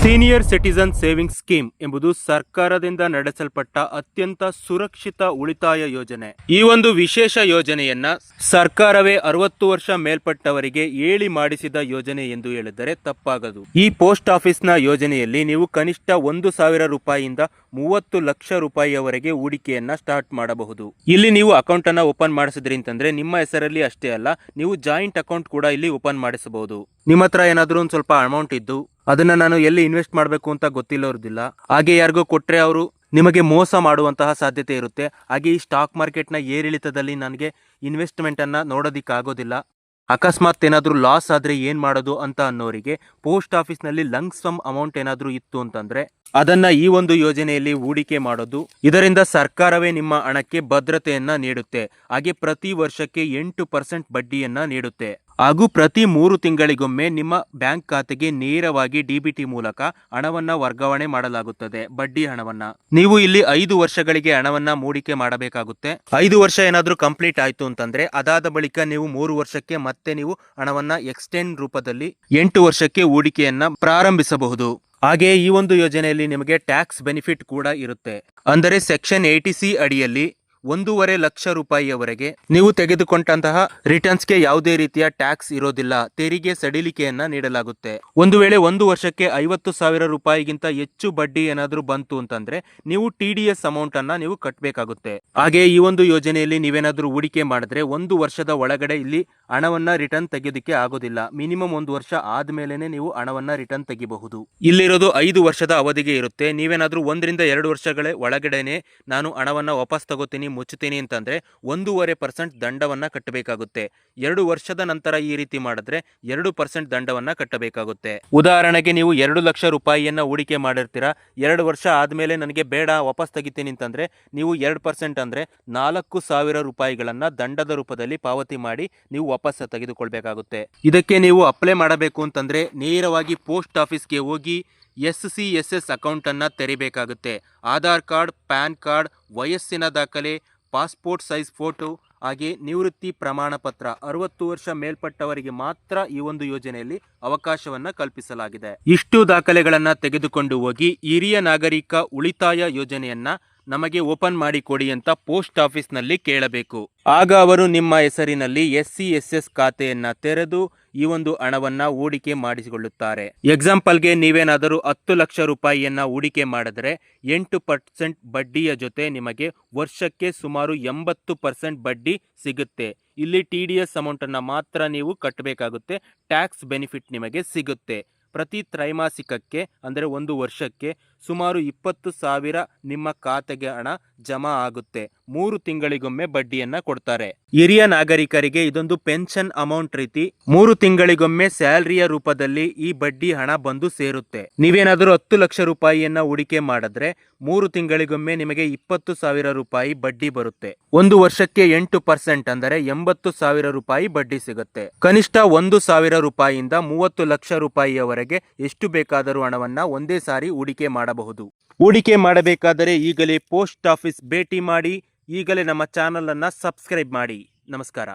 Senior citizen savings scheme ಎಂಬುದು ಸರ್ಕಾರದಿಂದ ನಡೆಸಲ್ಪಟ್ಟ ಅತ್ಯಂತ ಸುರಕ್ಷಿತ ಉಳಿತಾಯ ಯೋಜನೆ. ಈ ಒಂದು ವಿಶೇಷ ಯೋಜನೆಯನ್ನ ಸರ್ಕಾರವೇ 60 ವರ್ಷ ಮೇಲ್ಪಟ್ಟವರಿಗೆ ಹೇಳಿ ಮಾಡಿಸಿದ ಯೋಜನೆ ಎಂದು ಹೇಳಿದರೆ ತಪ್ಪಾಗದು. ಈ ಪೋಸ್ಟ್ ಆಫೀಸ್ನ ಯೋಜನೆಯಲ್ಲಿ ನೀವು ಕನಿಷ್ಠ 1,000 ರೂಪಾಯಿಯಿಂದ 30 ಲಕ್ಷ ರೂಪಾಯಿಯವರೆಗೆ ಹೂಡಿಕೆಯನ್ನ ಸ್ಟಾರ್ಟ್ ಮಾಡಬಹುದು. ಇಲ್ಲಿ ನೀವು ಅಕೌಂಟ್ ಅನ್ನ ಓಪನ್ ಮಾಡಿಸಿದ್ರಿ ಅಂತಂದ್ರೆ ನಿಮ್ಮ ಹೆಸರಲ್ಲಿ ಅಷ್ಟೇ ಅಲ್ಲ, ನೀವು ಜಾಯಿಂಟ್ ಅಕೌಂಟ್ ಕೂಡ ಇಲ್ಲಿ ಓಪನ್ ಮಾಡಿಸಬಹುದು. ನಿಮ್ಮ ಹತ್ರ ಏನಾದ್ರೂ ಒಂದು ಸ್ವಲ್ಪ ಅಮೌಂಟ್ ಇದ್ದು ಅದನ್ನ ನಾನು ಎಲ್ಲಿ ಇನ್ವೆಸ್ಟ್ ಮಾಡಬೇಕು ಅಂತ ಗೊತ್ತಿಲ್ಲೋರ್ದಿಲ್ಲ, ಹಾಗೆ ಯಾರಿಗೂ ಕೊಟ್ರೆ ಅವರು ನಿಮಗೆ ಮೋಸ ಮಾಡುವಂತಹ ಸಾಧ್ಯತೆ ಇರುತ್ತೆ. ಹಾಗೆ ಈ ಸ್ಟಾಕ್ ಮಾರ್ಕೆಟ್ನ ಏರಿಳಿತದಲ್ಲಿ ನನಗೆ ಇನ್ವೆಸ್ಟ್ಮೆಂಟ್ ಅನ್ನ ನೋಡೋದಿಕ್ಕಾಗೋದಿಲ್ಲ, ಅಕಸ್ಮಾತ್ ಏನಾದರೂ ಲಾಸ್ ಆದರೆ ಏನು ಮಾಡೋದು ಅಂತ ಅನ್ನೋರಿಗೆ ಪೋಸ್ಟ್ ಆಫೀಸ್ನಲ್ಲಿ ಲಂಗ್ ಸಮ್ ಅಮೌಂಟ್ ಏನಾದರೂ ಇತ್ತು ಅಂತಂದ್ರೆ ಅದನ್ನ ಈ ಒಂದು ಯೋಜನೆಯಲ್ಲಿ ಹೂಡಿಕೆ ಮಾಡೋದು. ಇದರಿಂದ ಸರ್ಕಾರವೇ ನಿಮ್ಮ ಹಣಕ್ಕೆ ಭದ್ರತೆಯನ್ನ ನೀಡುತ್ತೆ. ಹಾಗೆ ಪ್ರತಿ ವರ್ಷಕ್ಕೆ 8% ಬಡ್ಡಿಯನ್ನ ನೀಡುತ್ತೆ. ಹಾಗೂ ಪ್ರತಿ 3 ತಿಂಗಳಿಗೊಮ್ಮೆ ನಿಮ್ಮ ಬ್ಯಾಂಕ್ ಖಾತೆಗೆ ನೇರವಾಗಿ DBT ಮೂಲಕ ಹಣವನ್ನ ವರ್ಗಾವಣೆ ಮಾಡಲಾಗುತ್ತದೆ, ಬಡ್ಡಿ ಹಣವನ್ನ. ನೀವು ಇಲ್ಲಿ 5 ವರ್ಷಗಳಿಗೆ ಹಣವನ್ನ ಹೂಡಿಕೆ ಮಾಡಬೇಕಾಗುತ್ತೆ. 5 ವರ್ಷ ಏನಾದ್ರೂ ಕಂಪ್ಲೀಟ್ ಆಯ್ತು ಅಂತಂದ್ರೆ ಅದಾದ ಬಳಿಕ ನೀವು 3 ವರ್ಷಕ್ಕೆ ಮತ್ತೆ ನೀವು ಹಣವನ್ನ ಎಕ್ಸ್ಟೆಂಡ್ ರೂಪದಲ್ಲಿ 8 ವರ್ಷಕ್ಕೆ ಹೂಡಿಕೆಯನ್ನ ಪ್ರಾರಂಭಿಸಬಹುದು. ಹಾಗೆ ಈ ಒಂದು ಯೋಜನೆಯಲ್ಲಿ ನಿಮಗೆ ಟ್ಯಾಕ್ಸ್ ಬೆನಿಫಿಟ್ ಕೂಡ ಇರುತ್ತೆ. ಅಂದರೆ ಸೆಕ್ಷನ್ 80C ಅಡಿಯಲ್ಲಿ 1.5 ಲಕ್ಷ ರೂಪಾಯಿಯವರೆಗೆ ನೀವು ತೆಗೆದುಕೊಂಡಂತಹ ರಿಟರ್ನ್ಸ್ಗೆ ಯಾವುದೇ ರೀತಿಯ ಟ್ಯಾಕ್ಸ್ ಇರೋದಿಲ್ಲ, ತೆರಿಗೆ ಸಡಿಲಿಕೆಯನ್ನ ನೀಡಲಾಗುತ್ತೆ. ಒಂದು ವೇಳೆ 1 ವರ್ಷಕ್ಕೆ 50,000 ರೂಪಾಯಿಗಿಂತ ಹೆಚ್ಚು ಬಡ್ಡಿ ಏನಾದರೂ ಬಂತು ಅಂತಂದ್ರೆ ನೀವು TDS ಅಮೌಂಟ್ ಅನ್ನ ನೀವು ಕಟ್ಟಬೇಕಾಗುತ್ತೆ. ಹಾಗೆ ಈ ಒಂದು ಯೋಜನೆಯಲ್ಲಿ ನೀವೇನಾದ್ರೂ ಹೂಡಿಕೆ ಮಾಡಿದ್ರೆ 1 ವರ್ಷದ ಒಳಗಡೆ ಇಲ್ಲಿ ಹಣವನ್ನ ರಿಟರ್ನ್ ತೆಗೆಯೋದಕ್ಕೆ ಆಗೋದಿಲ್ಲ. ಮಿನಿಮಮ್ 1 ವರ್ಷ ಆದ್ಮೇಲೆನೆ ನೀವು ಹಣವನ್ನ ರಿಟರ್ನ್ ತೆಗಿಬಹುದು. ಇಲ್ಲಿರೋದು 5 ವರ್ಷದ ಅವಧಿಗೆ ಇರುತ್ತೆ. ನೀವೇನಾದ್ರೂ 1 ರಿಂದ 2 ವರ್ಷಗಳ ಒಳಗಡೆನೆ ನಾನು ಹಣವನ್ನ ವಾಪಸ್ ತಗೋತೀನಿ, ಮುಚ್ಚುತ್ತೀನಿ ಅಂತಂದ್ರೆ 1.5% ದಂಡವನ್ನ ಕಟ್ಟಬೇಕಾಗುತ್ತೆ. 2 ವರ್ಷದ ನಂತರ ಈ ರೀತಿ ಮಾಡಿದ್ರೆ 2% ದಂಡವನ್ನ ಕಟ್ಟಬೇಕಾಗುತ್ತೆ. ಉದಾಹರಣೆಗೆ ನೀವು 2 ಲಕ್ಷ ರೂಪಾಯಿಯನ್ನ ಹೂಡಿಕೆ ಮಾಡಿರ್ತೀರಾ, 2 ವರ್ಷ ಆದ್ಮೇಲೆ ನನಗೆ ಬೇಡ ವಾಪಸ್ ತೆಗಿತೀನಿ ಅಂತಂದ್ರೆ ನೀವು 2% ಅಂದ್ರೆ 4,000 ರೂಪಾಯಿಗಳನ್ನ ದಂಡದ ರೂಪದಲ್ಲಿ ಪಾವತಿ ಮಾಡಿ ನೀವು ವಾಪಸ್ ತೆಗೆದುಕೊಳ್ಬೇಕಾಗುತ್ತೆ. ಇದಕ್ಕೆ ನೀವು ಅಪ್ಲೈ ಮಾಡಬೇಕು ಅಂತಂದ್ರೆ ನೇರವಾಗಿ ಪೋಸ್ಟ್ ಆಫೀಸ್ಗೆ ಹೋಗಿ SCSS ಅಕೌಂಟ್ ಅನ್ನ ತೆರಿಬೇಕಾಗುತ್ತೆ. ಆಧಾರ್ ಕಾರ್ಡ್, ಪ್ಯಾನ್ ಕಾರ್ಡ್, ವಯಸ್ಸಿನ ದಾಖಲೆ, ಪಾಸ್ಪೋರ್ಟ್ ಸೈಜ್ ಫೋಟೋ, ಹಾಗೆ ನಿವೃತ್ತಿ ಪ್ರಮಾಣ ಪತ್ರ 60 ವರ್ಷ ಮೇಲ್ಪಟ್ಟವರಿಗೆ ಮಾತ್ರ ಈ ಒಂದು ಯೋಜನೆಯಲ್ಲಿ ಅವಕಾಶವನ್ನ ಕಲ್ಪಿಸಲಾಗಿದೆ. ಇಷ್ಟು ದಾಖಲೆಗಳನ್ನ ತೆಗೆದುಕೊಂಡು ಹೋಗಿ ಹಿರಿಯ ನಾಗರಿಕ ಉಳಿತಾಯ ಯೋಜನೆಯನ್ನ ನಮಗೆ ಓಪನ್ ಮಾಡಿ ಕೊಡಿ ಅಂತ ಪೋಸ್ಟ್ ಆಫೀಸ್ನಲ್ಲಿ ಕೇಳಬೇಕು. ಆಗ ಅವರು ನಿಮ್ಮ ಹೆಸರಿನಲ್ಲಿ SCSS ಖಾತೆಯನ್ನ ತೆರೆದು ಈ ಒಂದು ಹಣವನ್ನ ಹೂಡಿಕೆ ಮಾಡಿಸಿಕೊಳ್ಳುತ್ತಾರೆ. ಎಕ್ಸಾಂಪಲ್ಗೆ ನೀವೇನಾದರೂ 10 ಲಕ್ಷ ರೂಪಾಯಿಯನ್ನ ಹೂಡಿಕೆ ಮಾಡಿದ್ರೆ 8% ಬಡ್ಡಿಯ ಜೊತೆ ನಿಮಗೆ ವರ್ಷಕ್ಕೆ ಸುಮಾರು 80% ಬಡ್ಡಿ ಸಿಗುತ್ತೆ. ಇಲ್ಲಿ TDS ಅಮೌಂಟ್ ಅನ್ನ ಮಾತ್ರ ನೀವು ಕಟ್ಟಬೇಕಾಗುತ್ತೆ. ಟ್ಯಾಕ್ಸ್ ಬೆನಿಫಿಟ್ ನಿಮಗೆ ಸಿಗುತ್ತೆ. ಪ್ರತಿ ತ್ರೈಮಾಸಿಕಕ್ಕೆ ಅಂದರೆ 1 ವರ್ಷಕ್ಕೆ ಸುಮಾರು 20,000 ನಿಮ್ಮ ಖಾತೆಗೆ ಹಣ ಜಮಾ ಆಗುತ್ತೆ. 3 ತಿಂಗಳಿಗೊಮ್ಮೆ ಬಡ್ಡಿಯನ್ನ ಕೊಡ್ತಾರೆ. ಹಿರಿಯ ನಾಗರಿಕರಿಗೆ ಇದೊಂದು ಪೆನ್ಷನ್ ಅಮೌಂಟ್ ರೀತಿ 3 ತಿಂಗಳಿಗೊಮ್ಮೆ ಸ್ಯಾಲರಿಯ ರೂಪದಲ್ಲಿ ಈ ಬಡ್ಡಿ ಹಣ ಬಂದು ಸೇರುತ್ತೆ. ನೀವೇನಾದರೂ 10 ಲಕ್ಷ ರೂಪಾಯಿಯನ್ನ ಹೂಡಿಕೆ ಮಾಡಿದ್ರೆ 3 ತಿಂಗಳಿಗೊಮ್ಮೆ ನಿಮಗೆ 20,000 ರೂಪಾಯಿ ಬಡ್ಡಿ ಬರುತ್ತೆ. 1 ವರ್ಷಕ್ಕೆ 8% ಅಂದರೆ 80,000 ರೂಪಾಯಿ ಬಡ್ಡಿ ಸಿಗುತ್ತೆ. ಕನಿಷ್ಠ 1,000 ರೂಪಾಯಿಯಿಂದ 30 ಲಕ್ಷ ರೂಪಾಯಿಯವರೆಗೆ ಎಷ್ಟು ಬೇಕಾದರೂ ಹಣವನ್ನ ಒಂದೇ ಸಾರಿ ಹೂಡಿಕೆ ಮಾಡಬಹುದು. ಹೂಡಿಕೆ ಮಾಡಬೇಕಾದರೆ ಈಗಲೇ ಪೋಸ್ಟ್ ಆಫೀಸ್ ಭೇಟಿ ಮಾಡಿ, ಈಗಲೇ ನಮ್ಮ ಚಾನಲ್ ಅನ್ನ ಸಬ್ಸ್ಕ್ರೈಬ್ ಮಾಡಿ. ನಮಸ್ಕಾರ.